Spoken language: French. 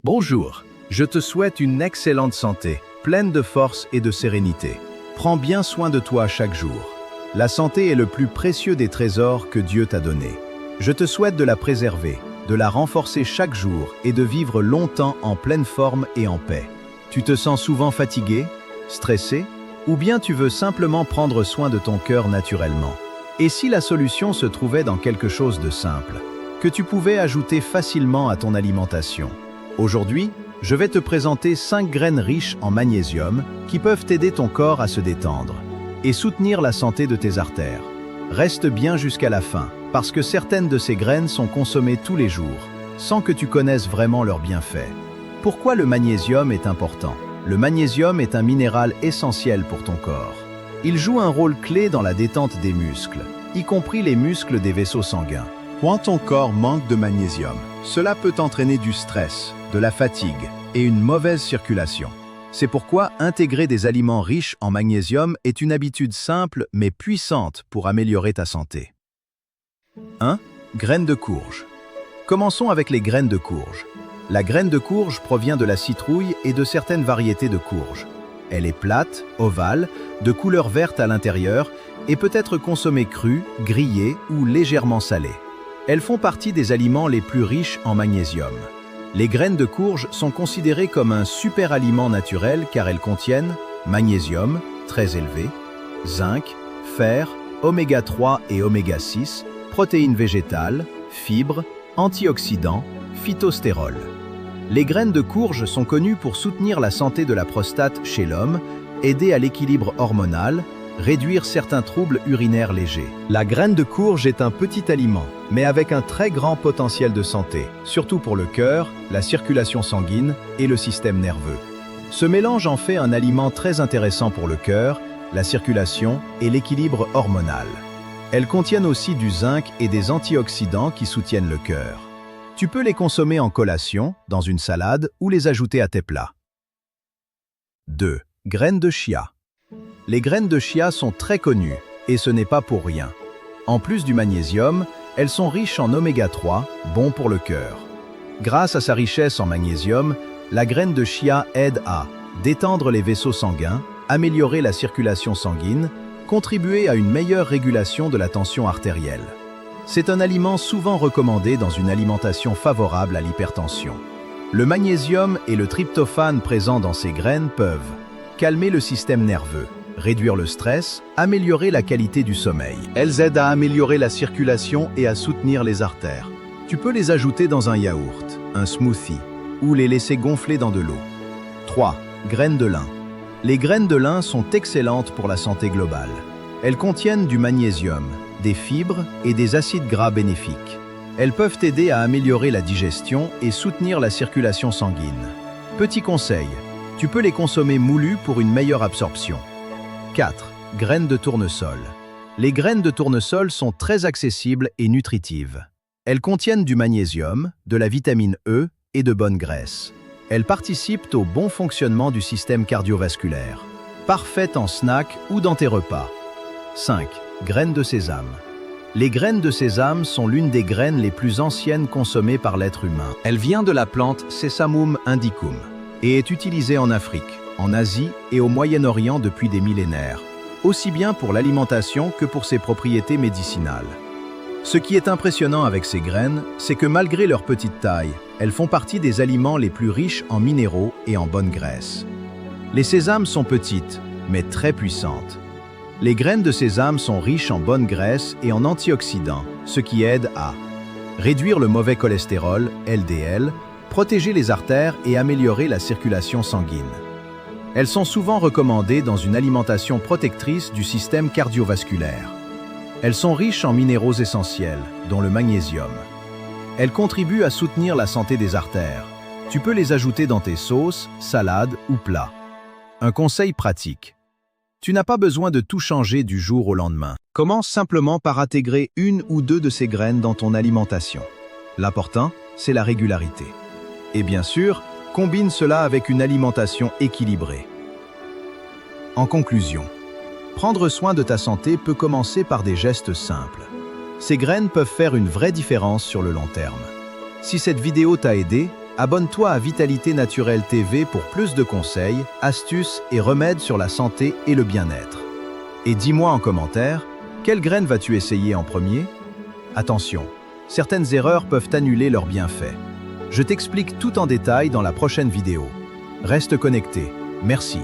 Bonjour, je te souhaite une excellente santé, pleine de force et de sérénité. Prends bien soin de toi chaque jour. La santé est le plus précieux des trésors que Dieu t'a donné. Je te souhaite de la préserver, de la renforcer chaque jour et de vivre longtemps en pleine forme et en paix. Tu te sens souvent fatigué, stressé, ou bien tu veux simplement prendre soin de ton cœur naturellement? Et si la solution se trouvait dans quelque chose de simple, que tu pouvais ajouter facilement à ton alimentation? Aujourd'hui, je vais te présenter 5 graines riches en magnésium qui peuvent aider ton corps à se détendre et soutenir la santé de tes artères. Reste bien jusqu'à la fin, parce que certaines de ces graines sont consommées tous les jours, sans que tu connaisses vraiment leurs bienfaits. Pourquoi le magnésium est important? Le magnésium est un minéral essentiel pour ton corps. Il joue un rôle clé dans la détente des muscles, y compris les muscles des vaisseaux sanguins. Quand ton corps manque de magnésium, cela peut entraîner du stress, de la fatigue et une mauvaise circulation. C'est pourquoi intégrer des aliments riches en magnésium est une habitude simple mais puissante pour améliorer ta santé. 1. Graines de courge. Commençons avec les graines de courge. La graine de courge provient de la citrouille et de certaines variétés de courge. Elle est plate, ovale, de couleur verte à l'intérieur et peut être consommée crue, grillée ou légèrement salée. Elles font partie des aliments les plus riches en magnésium. Les graines de courge sont considérées comme un super aliment naturel car elles contiennent magnésium, très élevé, zinc, fer, oméga 3 et oméga 6, protéines végétales, fibres, antioxydants, phytostérols. Les graines de courge sont connues pour soutenir la santé de la prostate chez l'homme, aider à l'équilibre hormonal, réduire certains troubles urinaires légers. La graine de courge est un petit aliment, mais avec un très grand potentiel de santé, surtout pour le cœur, la circulation sanguine et le système nerveux. Ce mélange en fait un aliment très intéressant pour le cœur, la circulation et l'équilibre hormonal. Elles contiennent aussi du zinc et des antioxydants qui soutiennent le cœur. Tu peux les consommer en collation, dans une salade ou les ajouter à tes plats. 2. Graines de chia. Les graines de chia sont très connues, et ce n'est pas pour rien. En plus du magnésium, elles sont riches en oméga 3, bon pour le cœur. Grâce à sa richesse en magnésium, la graine de chia aide à détendre les vaisseaux sanguins, améliorer la circulation sanguine, contribuer à une meilleure régulation de la tension artérielle. C'est un aliment souvent recommandé dans une alimentation favorable à l'hypertension. Le magnésium et le tryptophane présents dans ces graines peuvent calmer le système nerveux, réduire le stress, améliorer la qualité du sommeil. Elles aident à améliorer la circulation et à soutenir les artères. Tu peux les ajouter dans un yaourt, un smoothie, ou les laisser gonfler dans de l'eau. 3. Graines de lin. Les graines de lin sont excellentes pour la santé globale. Elles contiennent du magnésium, des fibres et des acides gras bénéfiques. Elles peuvent aider à améliorer la digestion et soutenir la circulation sanguine. Petit conseil, tu peux les consommer moulus pour une meilleure absorption. 4. Graines de tournesol. Les graines de tournesol sont très accessibles et nutritives. Elles contiennent du magnésium, de la vitamine E et de bonnes graisses. Elles participent au bon fonctionnement du système cardiovasculaire. Parfaites en snack ou dans tes repas. 5. Graines de sésame. Les graines de sésame sont l'une des graines les plus anciennes consommées par l'être humain. Elle vient de la plante Sesamum indicum et est utilisée en Afrique, en Asie et au Moyen-Orient depuis des millénaires, aussi bien pour l'alimentation que pour ses propriétés médicinales. Ce qui est impressionnant avec ces graines, c'est que malgré leur petite taille, elles font partie des aliments les plus riches en minéraux et en bonnes graisses. Les sésames sont petites, mais très puissantes. Les graines de sésame sont riches en bonnes graisses et en antioxydants, ce qui aide à réduire le mauvais cholestérol, LDL, protéger les artères et améliorer la circulation sanguine. Elles sont souvent recommandées dans une alimentation protectrice du système cardiovasculaire. Elles sont riches en minéraux essentiels, dont le magnésium. Elles contribuent à soutenir la santé des artères. Tu peux les ajouter dans tes sauces, salades ou plats. Un conseil pratique. Tu n'as pas besoin de tout changer du jour au lendemain. Commence simplement par intégrer 1 ou 2 de ces graines dans ton alimentation. L'important, c'est la régularité. Et bien sûr, combine cela avec une alimentation équilibrée. En conclusion, prendre soin de ta santé peut commencer par des gestes simples. Ces graines peuvent faire une vraie différence sur le long terme. Si cette vidéo t'a aidé, Abonne-toi à Vitalité Naturelle TV pour plus de conseils, astuces et remèdes sur la santé et le bien-être. Et dis-moi en commentaire, quelle graine vas-tu essayer en premier? Attention, certaines erreurs peuvent annuler leurs bienfaits. Je t'explique tout en détail dans la prochaine vidéo. Reste connecté. Merci.